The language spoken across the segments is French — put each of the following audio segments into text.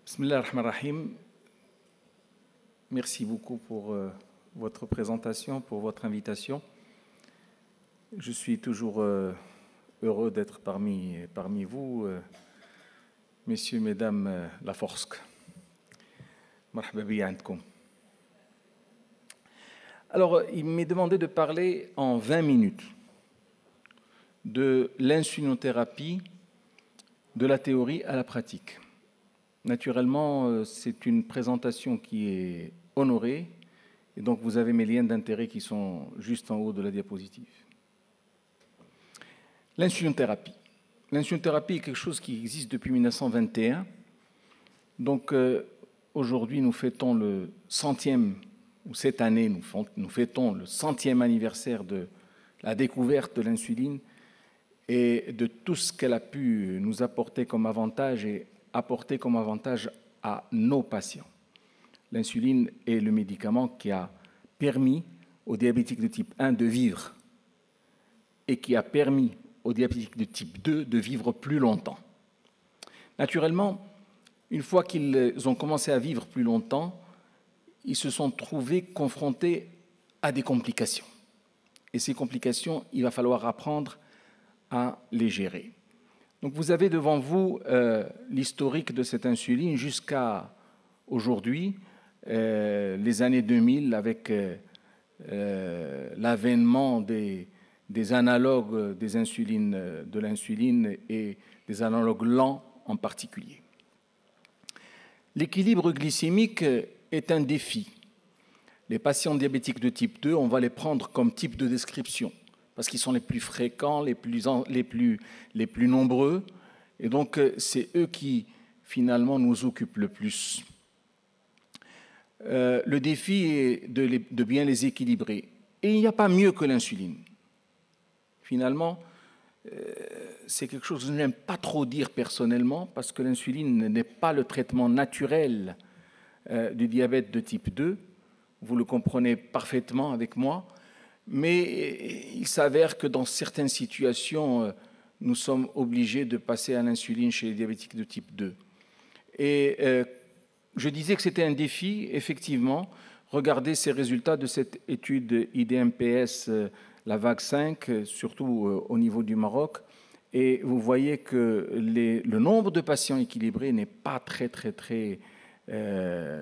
Bismillah ar-Rahman ar-Rahim. Merci beaucoup pour votre présentation, pour votre invitation. Je suis toujours heureux d'être parmi vous, messieurs, mesdames, la Forsk. Marhaba bi andkoum. Alors, il m'est demandé de parler en 20 minutes de l'insulinothérapie, de la théorie à la pratique. Naturellement, c'est une présentation qui est honorée, et donc vous avez mes liens d'intérêt qui sont juste en haut de la diapositive. L'insulinothérapie. L'insulinothérapie est quelque chose qui existe depuis 1921. Donc aujourd'hui, nous fêtons le 100e, ou cette année, nous fêtons le 100e anniversaire de la découverte de l'insuline et de tout ce qu'elle a pu nous apporter comme avantage et apporter comme avantage à nos patients. L'insuline est le médicament qui a permis aux diabétiques de type 1 de vivre et qui a permis aux diabétiques de type 2 de vivre plus longtemps. Naturellement, une fois qu'ils ont commencé à vivre plus longtemps, ils se sont trouvés confrontés à des complications. Et ces complications, il va falloir apprendre à les gérer. Donc vous avez devant vous l'historique de cette insuline jusqu'à aujourd'hui, les années 2000, avec l'avènement des analogues des insulines, de l'insuline et des analogues lents en particulier. L'équilibre glycémique est un défi. Les patients diabétiques de type 2, on va les prendre comme type de description, parce qu'ils sont les plus fréquents, les plus nombreux, et donc c'est eux qui, finalement, nous occupent le plus. Le défi est de bien les équilibrer. Et il n'y a pas mieux que l'insuline. Finalement, c'est quelque chose que je n'aime pas trop dire personnellement, parce que l'insuline n'est pas le traitement naturel du diabète de type 2. Vous le comprenez parfaitement avec moi. Mais il s'avère que dans certaines situations, nous sommes obligés de passer à l'insuline chez les diabétiques de type 2. Et je disais que c'était un défi, effectivement. Regardez ces résultats de cette étude IDMPS, la vague 5, surtout au niveau du Maroc. Et vous voyez que le nombre de patients équilibrés n'est pas très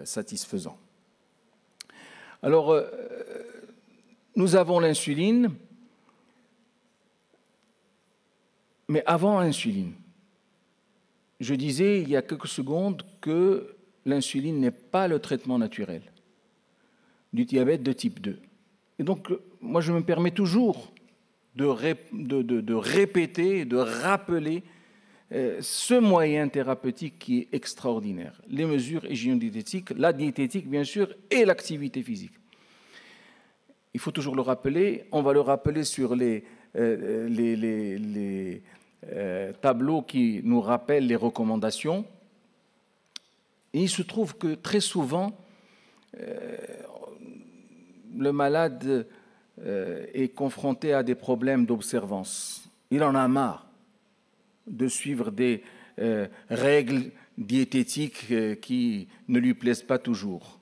satisfaisant. Alors, nous avons l'insuline, mais avant l'insuline, je disais il y a quelques secondes que l'insuline n'est pas le traitement naturel du diabète de type 2. Et donc, moi, je me permets toujours de répéter, de rappeler ce moyen thérapeutique qui est extraordinaire. Les mesures hygiéno-diététiques, la diététique, bien sûr, et l'activité physique. Il faut toujours le rappeler. On va le rappeler sur les tableaux qui nous rappellent les recommandations. Et il se trouve que très souvent, le malade est confronté à des problèmes d'observance. Il en a marre de suivre des règles diététiques qui ne lui plaisent pas toujours.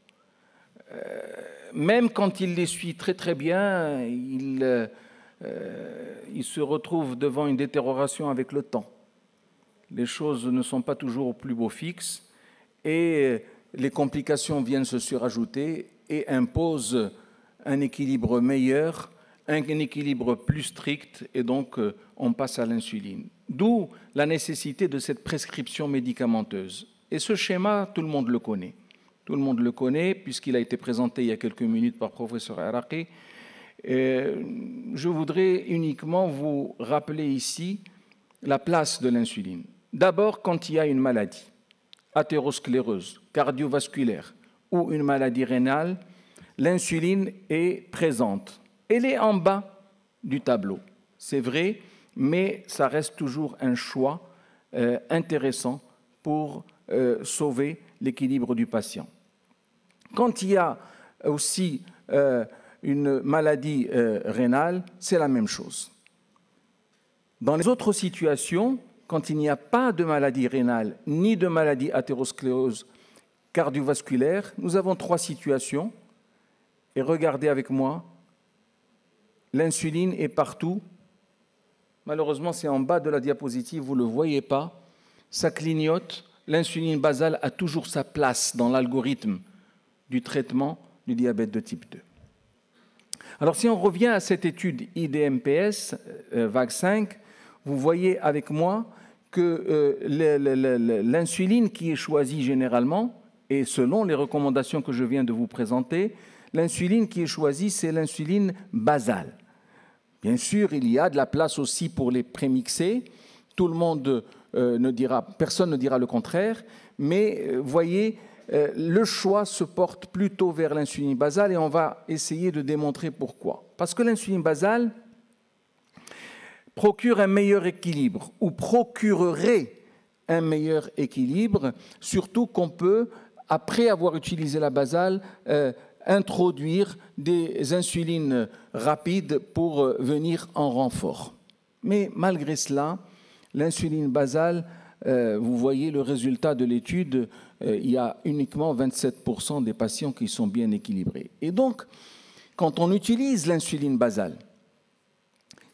Même quand il les suit très bien, il se retrouve devant une détérioration avec le temps. Les choses ne sont pas toujours au plus beau fixe et les complications viennent se surajouter et imposent un équilibre meilleur, un équilibre plus strict, et donc on passe à l'insuline. D'où la nécessité de cette prescription médicamenteuse. Et ce schéma, tout le monde le connaît. Tout le monde le connaît, puisqu'il a été présenté il y a quelques minutes par le professeur Araki. Je voudrais uniquement vous rappeler ici la place de l'insuline. D'abord, quand il y a une maladie athéroscléreuse, cardiovasculaire ou une maladie rénale, l'insuline est présente. Elle est en bas du tableau, c'est vrai, mais ça reste toujours un choix intéressant pour sauver l'équilibre du patient. Quand il y a aussi une maladie rénale, c'est la même chose. Dans les autres situations, quand il n'y a pas de maladie rénale ni de maladie athérosclérose cardiovasculaire, nous avons 3 situations. Et regardez avec moi, l'insuline est partout. Malheureusement, c'est en bas de la diapositive, vous ne le voyez pas. Ça clignote. L'insuline basale a toujours sa place dans l'algorithme du traitement du diabète de type 2. Alors, si on revient à cette étude IDMPS, vague 5, vous voyez avec moi que l'insuline qui est choisie généralement, et selon les recommandations que je viens de vous présenter, l'insuline qui est choisie, c'est l'insuline basale. Bien sûr, il y a de la place aussi pour les prémixés. Tout le monde personne ne dira le contraire, mais voyez, le choix se porte plutôt vers l'insuline basale et on va essayer de démontrer pourquoi. Parce que l'insuline basale procure un meilleur équilibre ou procurerait un meilleur équilibre, surtout qu'on peut, après avoir utilisé la basale, introduire des insulines rapides pour venir en renfort. Mais malgré cela, l'insuline basale, vous voyez le résultat de l'étude, il y a uniquement 27% des patients qui sont bien équilibrés. Et donc, quand on utilise l'insuline basale,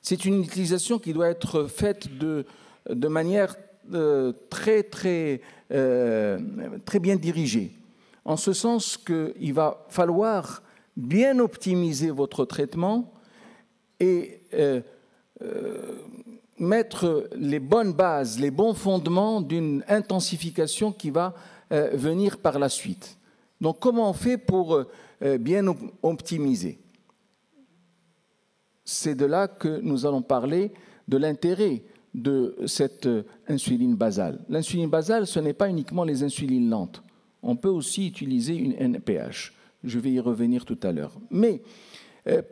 c'est une utilisation qui doit être faite de manière très bien dirigée, en ce sens qu'il va falloir bien optimiser votre traitement et mettre les bonnes bases, les bons fondements d'une intensification qui va venir par la suite. Donc, comment on fait pour bien optimiser? C'est de là que nous allons parler de l'intérêt de cette insuline basale. L'insuline basale, ce n'est pas uniquement les insulines lentes. On peut aussi utiliser une NPH. Je vais y revenir tout à l'heure. Mais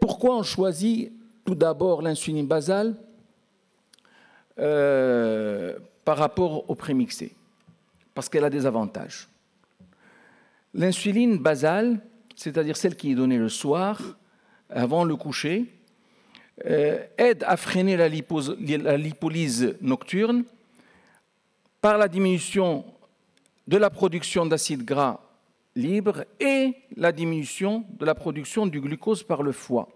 pourquoi on choisit tout d'abord l'insuline basale par rapport au prémixé? Parce qu'elle a des avantages. L'insuline basale, c'est-à-dire celle qui est donnée le soir, avant le coucher, aide à freiner la lipolyse nocturne par la diminution de la production d'acides gras libres et la diminution de la production du glucose par le foie.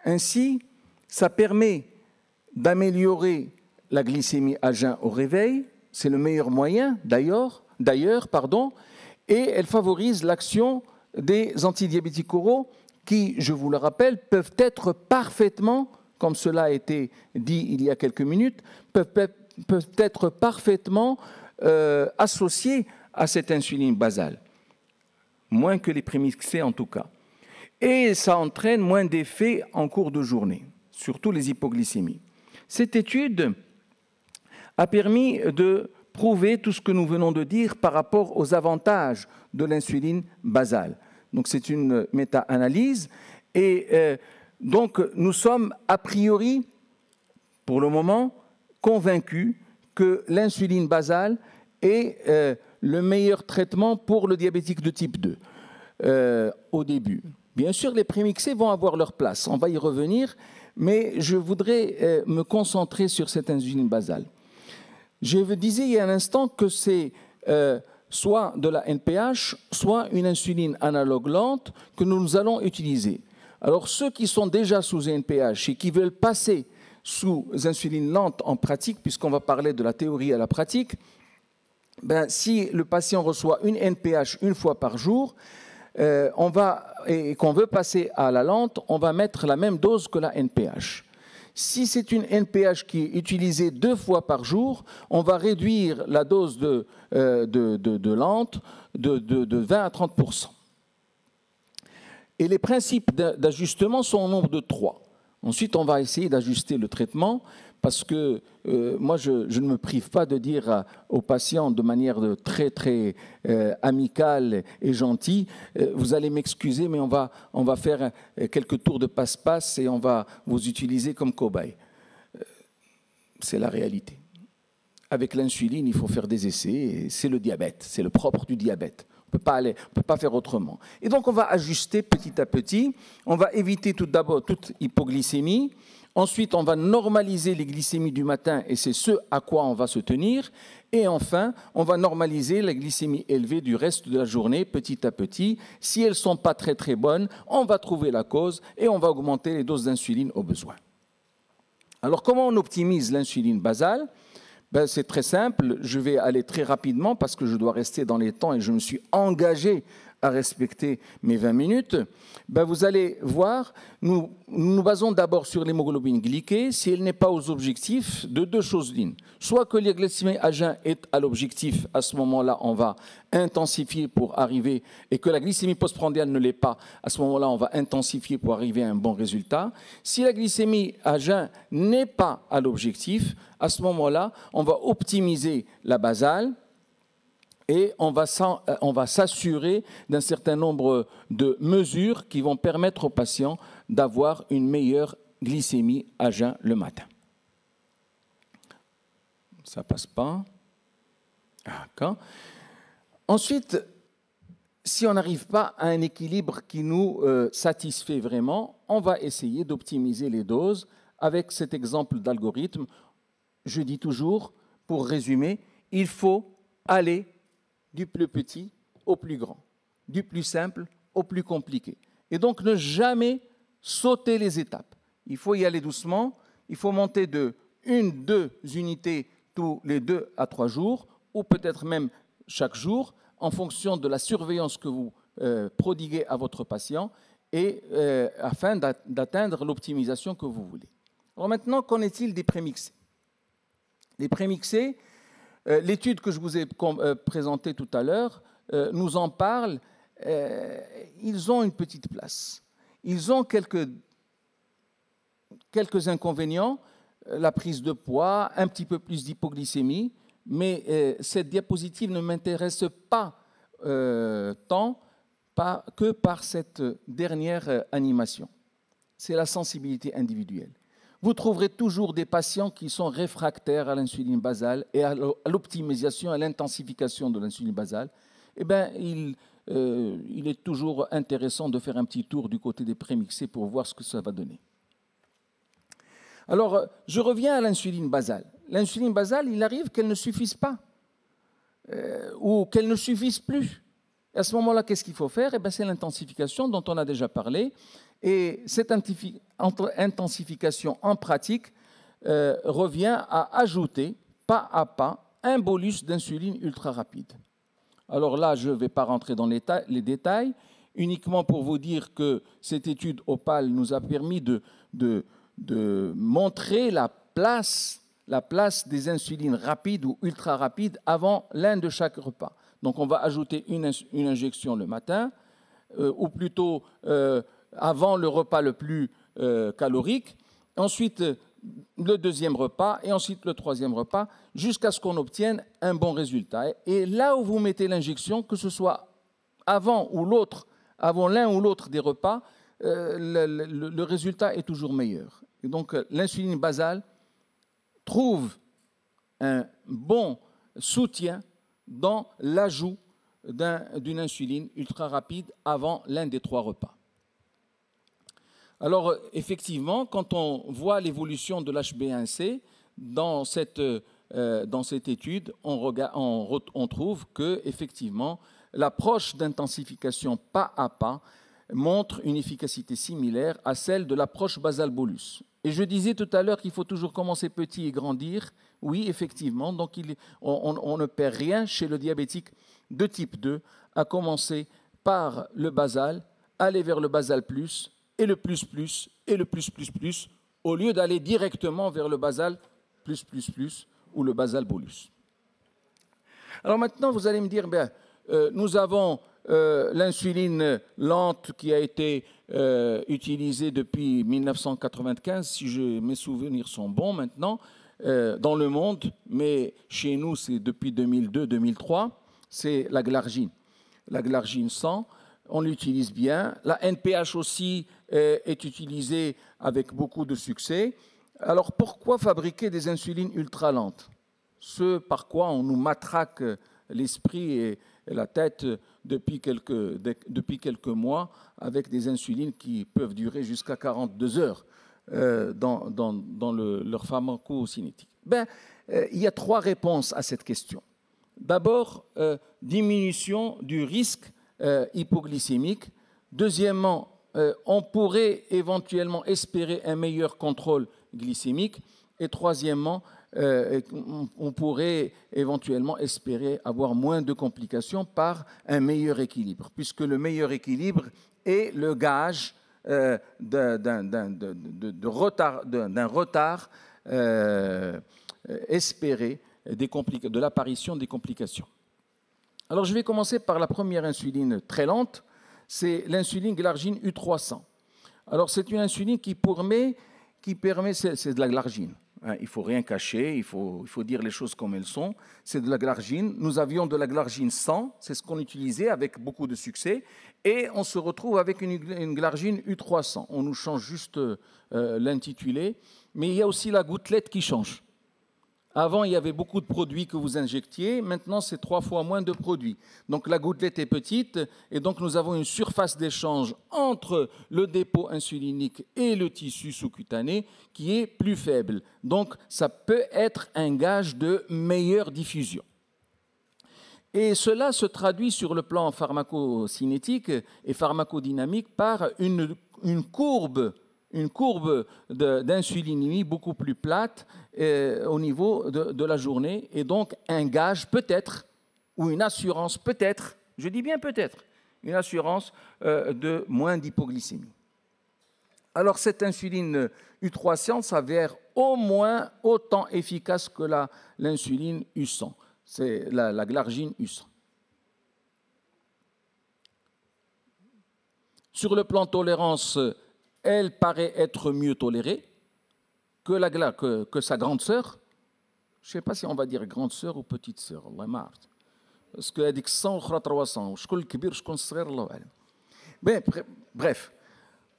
Ainsi, ça permet d'améliorer la glycémie à jeun au réveil, c'est le meilleur moyen d'ailleurs, et elle favorise l'action des antidiabétiques oraux qui, je vous le rappelle, peuvent être parfaitement, comme cela a été dit il y a quelques minutes, peuvent être parfaitement associés à cette insuline basale, moins que les prémixés en tout cas. Et ça entraîne moins d'effets en cours de journée, surtout les hypoglycémies. Cette étude a permis de prouver tout ce que nous venons de dire par rapport aux avantages de l'insuline basale. Donc c'est une méta-analyse et donc nous sommes a priori, pour le moment, convaincus que l'insuline basale est le meilleur traitement pour le diabétique de type 2 au début. Bien sûr, les prémixés vont avoir leur place, on va y revenir, mais je voudrais me concentrer sur cette insuline basale. Je vous disais il y a un instant que c'est soit de la NPH, soit une insuline analogue lente que nous allons utiliser. Alors ceux qui sont déjà sous NPH et qui veulent passer sous insuline lente en pratique, puisqu'on va parler de la théorie à la pratique, ben, si le patient reçoit une NPH une fois par jour, et qu'on veut passer à la lente, on va mettre la même dose que la NPH. Si c'est une NPH qui est utilisée 2 fois par jour, on va réduire la dose de lente de 20 à 30%. Et les principes d'ajustement sont au nombre de 3. Ensuite, on va essayer d'ajuster le traitement parce que moi, je ne me prive pas de dire aux patients de manière très amicale et gentille, vous allez m'excuser, mais on va faire quelques tours de passe-passe et on va vous utiliser comme cobaye. C'est la réalité. Avec l'insuline, il faut faire des essais, et c'est le diabète, c'est le propre du diabète. On ne peut pas faire autrement. Et donc, on va ajuster petit à petit. On va éviter tout d'abord toute hypoglycémie. Ensuite, on va normaliser les glycémies du matin et c'est ce à quoi on va se tenir. Et enfin, on va normaliser la glycémie élevée du reste de la journée petit à petit. Si elles ne sont pas très très bonnes, on va trouver la cause et on va augmenter les doses d'insuline au besoin. Alors, comment on optimise l'insuline basale? Ben, c'est très simple, je vais aller très rapidement parce que je dois rester dans les temps et je me suis engagé à respecter mes 20 minutes. Ben, vous allez voir, nous nous basons d'abord sur l'hémoglobine glyquée. Si elle n'est pas aux objectifs, de deux choses l'une. Soit que la glycémie à jeun est à l'objectif, à ce moment-là, on va intensifier pour arriver, et que la glycémie postprandiale ne l'est pas, à ce moment-là, on va intensifier pour arriver à un bon résultat. Si la glycémie à jeun n'est pas à l'objectif, à ce moment-là, on va optimiser la basale, et on va s'assurer d'un certain nombre de mesures qui vont permettre aux patients d'avoir une meilleure glycémie à jeun le matin. Ça passe pas. D'accord. Ensuite, si on n'arrive pas à un équilibre qui nous satisfait vraiment, on va essayer d'optimiser les doses avec cet exemple d'algorithme. Je dis toujours, pour résumer, il faut aller du plus petit au plus grand, du plus simple au plus compliqué. Et donc, ne jamais sauter les étapes. Il faut y aller doucement, il faut monter de 1-2 unités tous les 2 à 3 jours, ou peut-être même chaque jour, en fonction de la surveillance que vous prodiguez à votre patient, et afin d'atteindre l'optimisation que vous voulez. Alors maintenant, qu'en est-il des prémixés? Les prémixés, l'étude que je vous ai présentée tout à l'heure nous en parle. Ils ont une petite place. Ils ont quelques inconvénients, la prise de poids, un petit peu plus d'hypoglycémie, mais cette diapositive ne m'intéresse pas tant que par cette dernière animation. C'est la sensibilité individuelle. Vous trouverez toujours des patients qui sont réfractaires à l'insuline basale et à l'optimisation, à l'intensification de l'insuline basale. Eh bien, il est toujours intéressant de faire un petit tour du côté des prémixés pour voir ce que ça va donner. Alors, je reviens à l'insuline basale. L'insuline basale, il arrive qu'elle ne suffise pas ou qu'elle ne suffise plus. Et à ce moment-là, qu'est-ce qu'il faut faire? Eh bien, c'est l'intensification dont on a déjà parlé. Et cette intensification en pratique revient à ajouter pas à pas un bolus d'insuline ultra rapide. Alors là, je ne vais pas rentrer dans les détails, uniquement pour vous dire que cette étude OPAL nous a permis de montrer la place des insulines rapides ou ultra rapides avant l'un de chaque repas. Donc on va ajouter une injection le matin, ou plutôt avant le repas le plus calorique, ensuite le deuxième repas et ensuite le troisième repas, jusqu'à ce qu'on obtienne un bon résultat. Et là où vous mettez l'injection, que ce soit avant l'un ou l'autre des repas, le résultat est toujours meilleur. Et donc l'insuline basale trouve un bon soutien dans l'ajout d'une insuline ultra rapide avant l'un des 3 repas. Alors, effectivement, quand on voit l'évolution de l'HbA1c dans cette étude, on trouve que, effectivement, l'approche d'intensification pas à pas montre une efficacité similaire à celle de l'approche basal-bolus. Et je disais tout à l'heure qu'il faut toujours commencer petit et grandir. Oui, effectivement, donc on ne perd rien chez le diabétique de type 2 à commencer par le basal, aller vers le basal plus, et le plus plus, et le plus plus plus, au lieu d'aller directement vers le basal plus plus plus ou le basal bolus. Alors maintenant, vous allez me dire, nous avons l'insuline lente qui a été utilisée depuis 1995, si mes souvenirs sont bons maintenant, dans le monde, mais chez nous, c'est depuis 2002-2003, c'est la glargine. La glargine 100, on l'utilise bien. La NPH aussi est utilisée avec beaucoup de succès. Alors pourquoi fabriquer des insulines ultra lentes? Ce par quoi on nous matraque l'esprit et la tête depuis quelques mois avec des insulines qui peuvent durer jusqu'à 42 heures. leur pharmacocinétique? Il y a 3 réponses à cette question. D'abord, diminution du risque hypoglycémique. Deuxièmement, on pourrait éventuellement espérer un meilleur contrôle glycémique. Et troisièmement, on pourrait éventuellement espérer avoir moins de complications par un meilleur équilibre, puisque le meilleur équilibre est le gage d'un retard espéré de l'apparition des complications. Alors, je vais commencer par la première insuline très lente, c'est l'insuline glargine U300. Alors, c'est une insuline qui permet, c'est de la glargine. Il ne faut rien cacher, il faut dire les choses comme elles sont. C'est de la glargine. Nous avions de la glargine 100, c'est ce qu'on utilisait avec beaucoup de succès. Et on se retrouve avec une glargine U300. On nous change juste l'intitulé. Mais il y a aussi la gouttelette qui change. Avant, il y avait beaucoup de produits que vous injectiez. Maintenant, c'est 3 fois moins de produits. Donc, la gouttelette est petite. Et donc, nous avons une surface d'échange entre le dépôt insulinique et le tissu sous-cutané qui est plus faible. Donc, ça peut être un gage de meilleure diffusion. Et cela se traduit sur le plan pharmacocinétique et pharmacodynamique par une courbe d'insulinémie beaucoup plus plate au niveau de la journée, et donc un gage peut-être, ou une assurance peut-être, je dis bien peut-être, une assurance de moins d'hypoglycémie. Alors cette insuline U300 s'avère au moins autant efficace que l'insuline U100, c'est la glargine U100. Sur le plan tolérance, elle paraît être mieux tolérée que sa grande sœur. Je ne sais pas si on va dire grande sœur ou petite sœur. Allah m'a arrête. Parce que هذيك 100 ou 300. شكون الكبير شكون الصغير الله أعلم. Bref.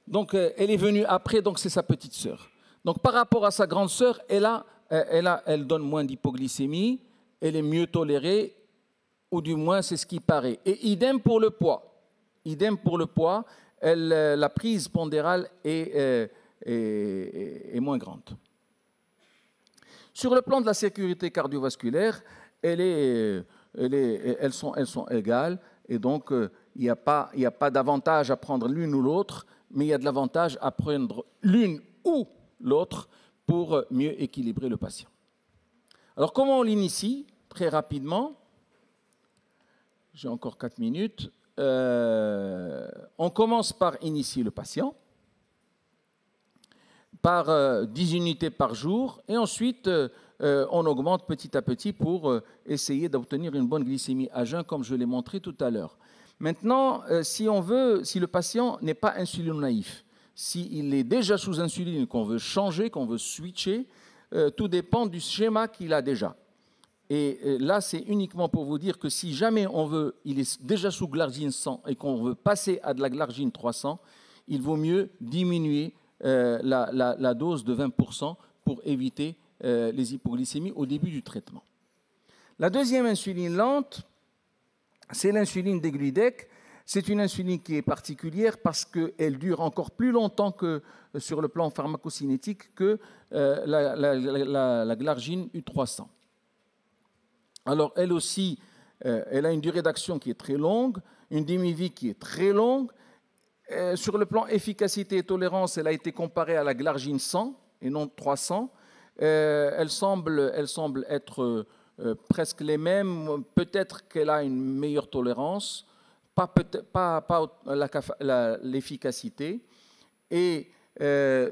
Donc elle est venue après, donc c'est sa petite sœur. Donc par rapport à sa grande sœur, elle donne moins d'hypoglycémie, elle est mieux tolérée, ou du moins c'est ce qui paraît. Et idem pour le poids. La prise pondérale est moins grande. Sur le plan de la sécurité cardiovasculaire, elles sont égales, et donc il n'y a pas d'avantage à prendre l'une ou l'autre, mais il y a de l'avantage à prendre l'une ou l'autre pour mieux équilibrer le patient. Alors comment on l'initie? Très rapidement, j'ai encore 4 minutes. On commence par initier le patient par 10 unités par jour, et ensuite on augmente petit à petit pour essayer d'obtenir une bonne glycémie à jeun, comme je l'ai montré tout à l'heure. Maintenant, si le patient n'est pas insulino-naïf, s'il est déjà sous insuline, qu'on veut changer, qu'on veut switcher, tout dépend du schéma qu'il a déjà. Et là, c'est uniquement pour vous dire que si jamais il est déjà sous glargine 100 et qu'on veut passer à de la glargine 300, il vaut mieux diminuer la dose de 20% pour éviter les hypoglycémies au début du traitement. La deuxième insuline lente, c'est l'insuline degludec. C'est une insuline qui est particulière parce qu'elle dure encore plus longtemps que sur le plan pharmacocinétique que la glargine U300. Alors, elle aussi, elle a une durée d'action qui est très longue, une demi-vie qui est très longue. Sur le plan efficacité et tolérance, elle a été comparée à la glargine 100 et non 300. Elle semble être presque les mêmes. Peut-être qu'elle a une meilleure tolérance, pas l'efficacité. Et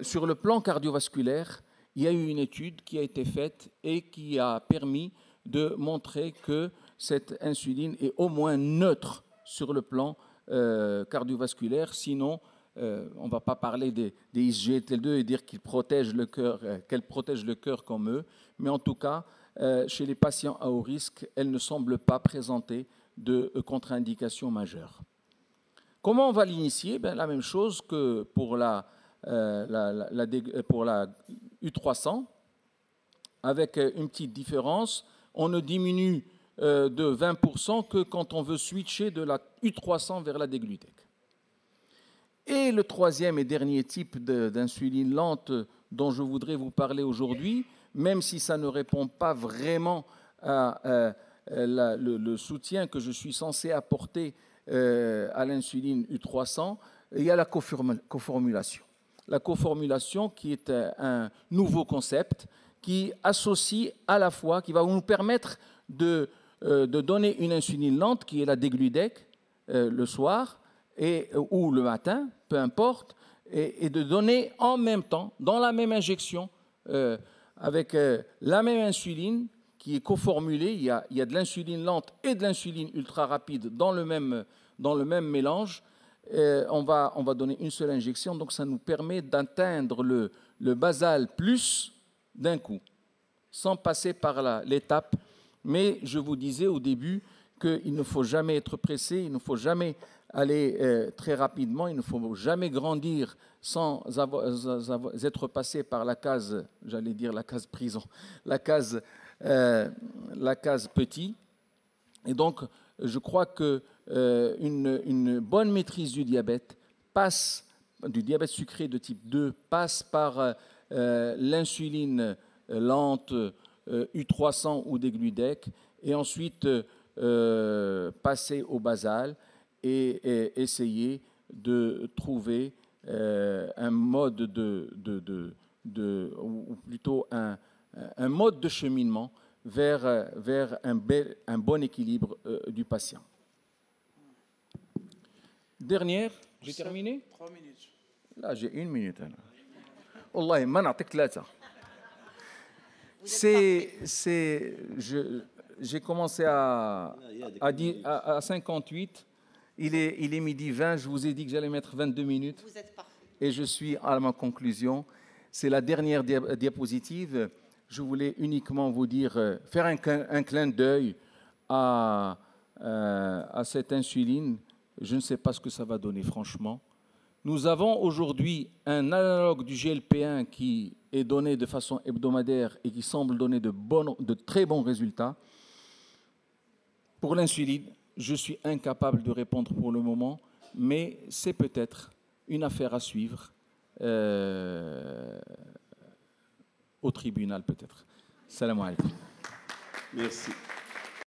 sur le plan cardiovasculaire, il y a eu une étude qui a été faite et qui a permis de montrer que cette insuline est au moins neutre sur le plan cardiovasculaire. Sinon, on ne va pas parler des SGLT2 et dire qu'elle protège le cœur comme eux. Mais en tout cas, chez les patients à haut risque, elle ne semble pas présenter de contre-indication majeure. Comment on va l'initier? La même chose que pour la U300, avec une petite différence. On ne diminue de 20% que quand on veut switcher de la U300 vers la degludec. Et le troisième et dernier type d'insuline lente dont je voudrais vous parler aujourd'hui, même si ça ne répond pas vraiment à le soutien que je suis censé apporter à l'insuline U300, il y a la coformulation. La coformulation qui est un nouveau concept qui associe à la fois, qui va nous permettre de donner une insuline lente qui est la Degludec le soir ou le matin, peu importe, et de donner en même temps, dans la même injection, avec la même insuline qui est coformulée, il y a de l'insuline lente et de l'insuline ultra rapide dans le même mélange. On va donner une seule injection, donc ça nous permet d'atteindre le basal plus d'un coup, sans passer par l'étape. Mais je vous disais au début qu'il ne faut jamais être pressé, il ne faut jamais aller très rapidement, il ne faut jamais grandir sans être passé par la case, j'allais dire la case prison, la case petit. Et donc, je crois qu'une bonne maîtrise du diabète sucré de type 2, passe par l'insuline lente U300 ou Degludec, et ensuite passer au basal et essayer de trouver un mode ou plutôt un mode de cheminement vers un bon équilibre du patient. Dernière, j'ai terminé? 3 minutes. Là, j'ai 1 minute. Wallahi, ma na'tik 3. J'ai commencé à 58. Il est midi 20. Je vous ai dit que j'allais mettre 22 minutes. Vous êtes parfait. Et je suis à ma conclusion. C'est la dernière diapositive. Je voulais uniquement vous dire, faire un clin d'œil à cette insuline. Je ne sais pas ce que ça va donner, franchement. Nous avons aujourd'hui un analogue du GLP-1 qui est donné de façon hebdomadaire et qui semble donner de très bons résultats. Pour l'insuline, je suis incapable de répondre pour le moment, mais c'est peut-être une affaire à suivre au tribunal, peut-être. Salam alaikum. Merci.